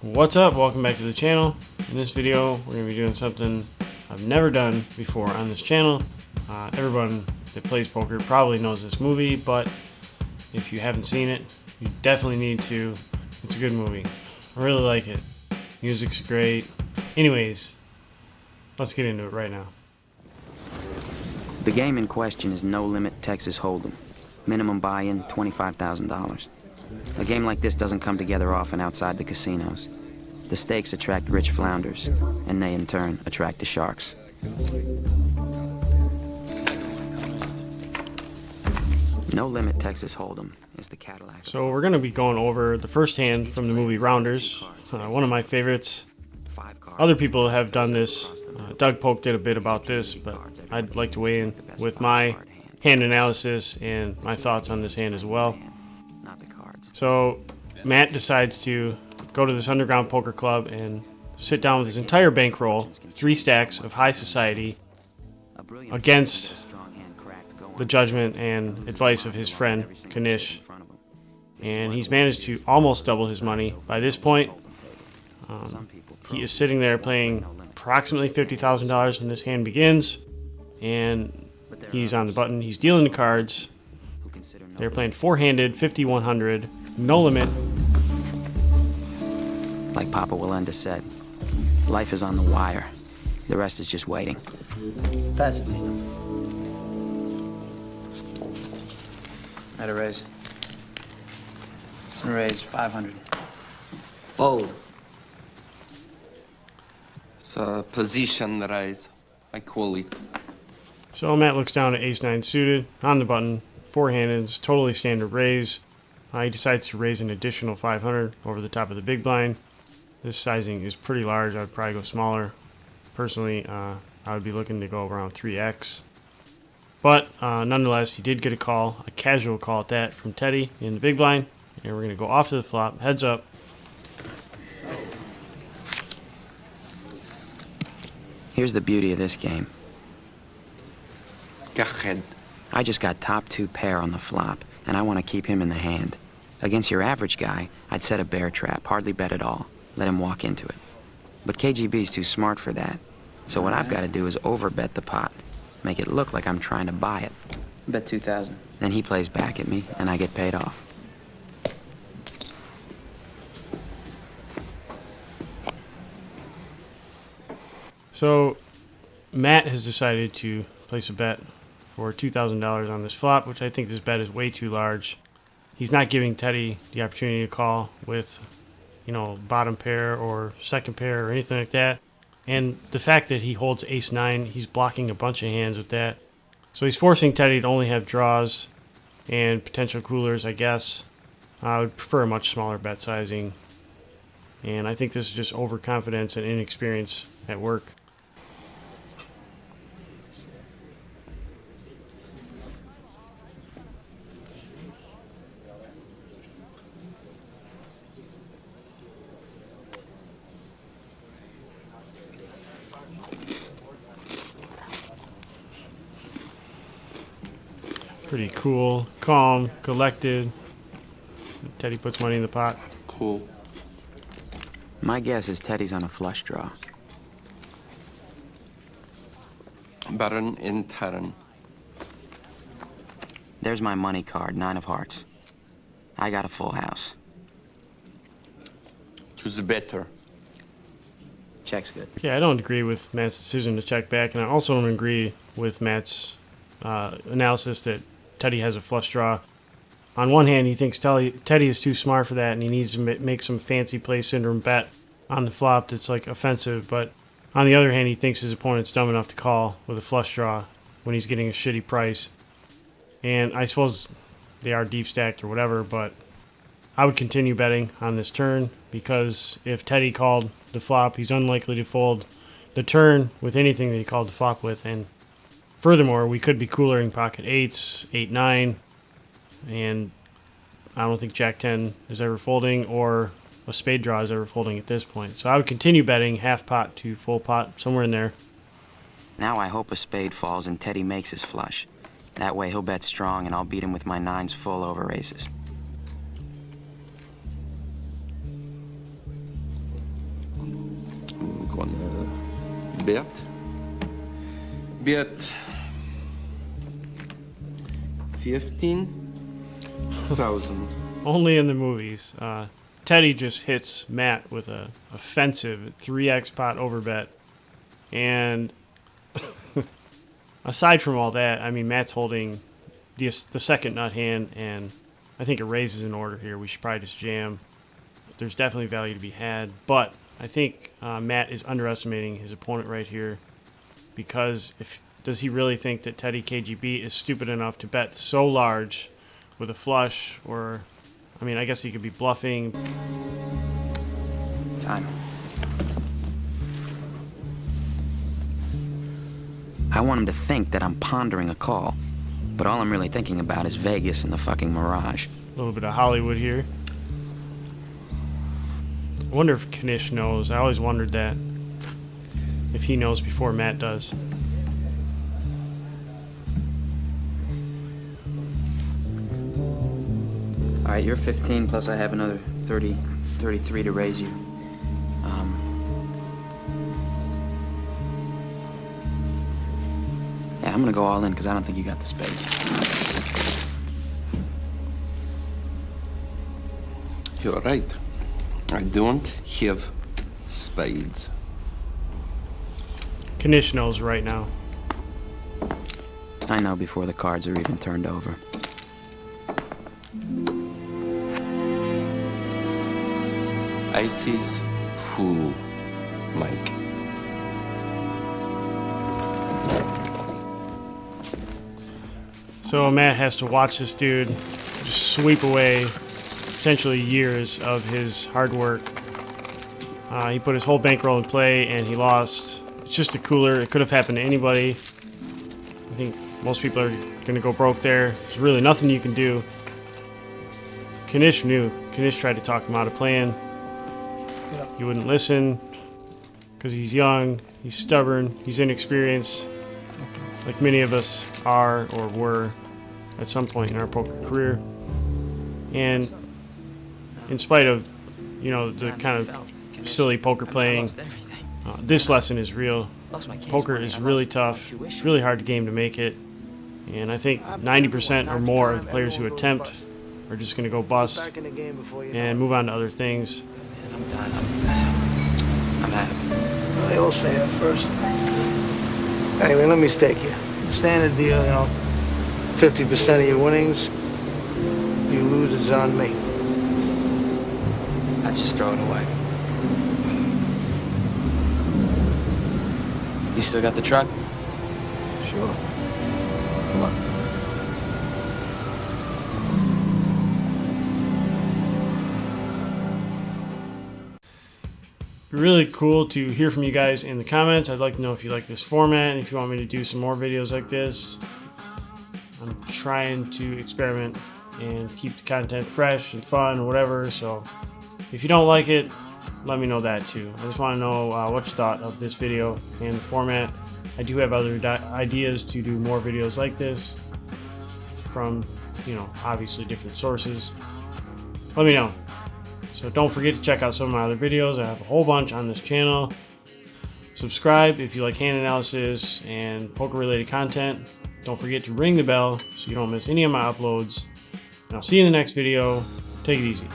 What's up? Welcome back to the channel. In this video, we're going to be doing something I've never done before on this channel. Everyone that plays poker probably knows this movie, but if you haven't seen it, you definitely need to. It's a good movie. I really like it. Music's great. Anyways, let's get into it right now. The game in question is No Limit Texas Hold'em. Minimum buy-in, $25,000. A game like this doesn't come together often outside the casinos. The stakes attract rich flounders, and they in turn attract the sharks. No Limit Texas Hold'em is the Cadillac. So we're going to be going over the first hand from the movie Rounders, one of my favorites. Other people have done this. Doug Polk did a bit about this, but I'd like to weigh in with my hand analysis and my thoughts on this hand as well. So Matt decides to go to this underground poker club and sit down with his entire bankroll, 3 stacks of high society, against the judgment and advice of his friend Kanish. And he's managed to almost double his money. By this point, he is sitting there playing approximately $50,000 when this hand begins, and he's on the button. He's dealing the cards. They're playing four-handed, 50-100, no limit. Like Papa Willenda said, life is on the wire. The rest is just waiting. Fascinating. Had a raise. Raise 500. Fold. It's a position raise, I call it. So Matt looks down at ace-9 suited, on the button, four-handed, it's totally standard raise. He decides to raise an additional 500 over the top of the big blind. This sizing is pretty large. I would probably go smaller. Personally, I would be looking to go around 3x. But nonetheless, he did get a call, a casual call at that, from Teddy in the big blind. And we're going to go off to the flop, heads up. Here's the beauty of this game. Go ahead. I just got top 2 pair on the flop, and I want to keep him in the hand. Against your average guy, I'd set a bear trap, hardly bet at all. Let him walk into it. But KGB's too smart for that. So what I've got to do is overbet the pot. Make it look like I'm trying to buy it. Bet 2,000. Then he plays back at me, and I get paid off. So Matt has decided to place a bet for $2,000 on this flop, which I think this bet is way too large. He's not giving Teddy the opportunity to call with, bottom pair or second pair or anything like that. And the fact that he holds ace-9, he's blocking a bunch of hands with that. So he's forcing Teddy to only have draws and potential coolers, I guess. I would prefer a much smaller bet sizing. And I think this is just overconfidence and inexperience at work. Pretty cool, calm, collected. Teddy puts money in the pot. Cool. My guess is Teddy's on a flush draw. Baron in turn. There's my money card, 9 of hearts. I got a full house. Choose better. Check's good. Yeah, I don't agree with Matt's decision to check back, and I also don't agree with Matt's analysis that Teddy has a flush draw. On one hand, he thinks Teddy is too smart for that, and he needs to make some fancy play syndrome bet on the flop that's like offensive. But on the other hand, he thinks his opponent's dumb enough to call with a flush draw when he's getting a shitty price. And I suppose they are deep stacked or whatever, but I would continue betting on this turn because if Teddy called the flop, he's unlikely to fold the turn with anything that he called the flop with. And furthermore, we could be cooler in pocket 8s, 8-9, and I don't think Jack-10 is ever folding or a spade draw is ever folding at this point. So I would continue betting half pot to full pot, somewhere in there. Now I hope a spade falls and Teddy makes his flush. That way he'll bet strong and I'll beat him with my 9s full over aces. one. Bet. Bet 15,000. Only in the movies. Teddy just hits Matt with a offensive 3x pot overbet. And aside from all that, I mean, Matt's holding the second nut hand, and I think a raise is in order here. We should probably just jam. There's definitely value to be had, but I think Matt is underestimating his opponent right here, because does he really think that Teddy KGB is stupid enough to bet so large with a flush? Or, I mean, I guess he could be bluffing. Time. I want him to think that I'm pondering a call, but all I'm really thinking about is Vegas and the fucking Mirage. A little bit of Hollywood here. I wonder if Knish knows. I always wondered that. If he knows before Matt does. All right, you're 15, plus I have another 33 to raise you. Yeah, I'm gonna go all in because I don't think you got the spades. You're right. I don't have spades. Knish knows right now. I know before the cards are even turned over. Ices full, Mike. So Matt has to watch this dude just sweep away potentially years of his hard work. He put his whole bankroll in play and he lost. It's just a cooler. It could have happened to anybody. I think most people are going to go broke there. There's really nothing you can do. Knish knew. Knish tried to talk him out of playing. He wouldn't listen because he's young, he's stubborn, he's inexperienced, like many of us are or were at some point in our poker career. And in spite of, the kind of silly poker playing, this lesson is real. Poker is really tough. It's really hard game to make it. And I think 90% or more of the players who attempt are just going to go bust and move on to other things. I'm done. I'm out. Well, they all say that first. Anyway, let me stake you. Standard deal, 50% of your winnings. You lose, it's on me. I just throw it away. You still got the truck? Sure. Come on. Really cool to hear from you guys in the comments. I'd like to know if you like this format and if you want me to do some more videos like this. I'm trying to experiment and keep the content fresh and fun or whatever, so if you don't like it, let me know that too. I just want to know what you thought of this video and the format. I do have other ideas to do more videos like this from, obviously different sources. Let me know. So don't forget to check out some of my other videos. I have a whole bunch on this channel. Subscribe if you like hand analysis and poker related content. Don't forget to ring the bell so you don't miss any of my uploads. And I'll see you in the next video. Take it easy.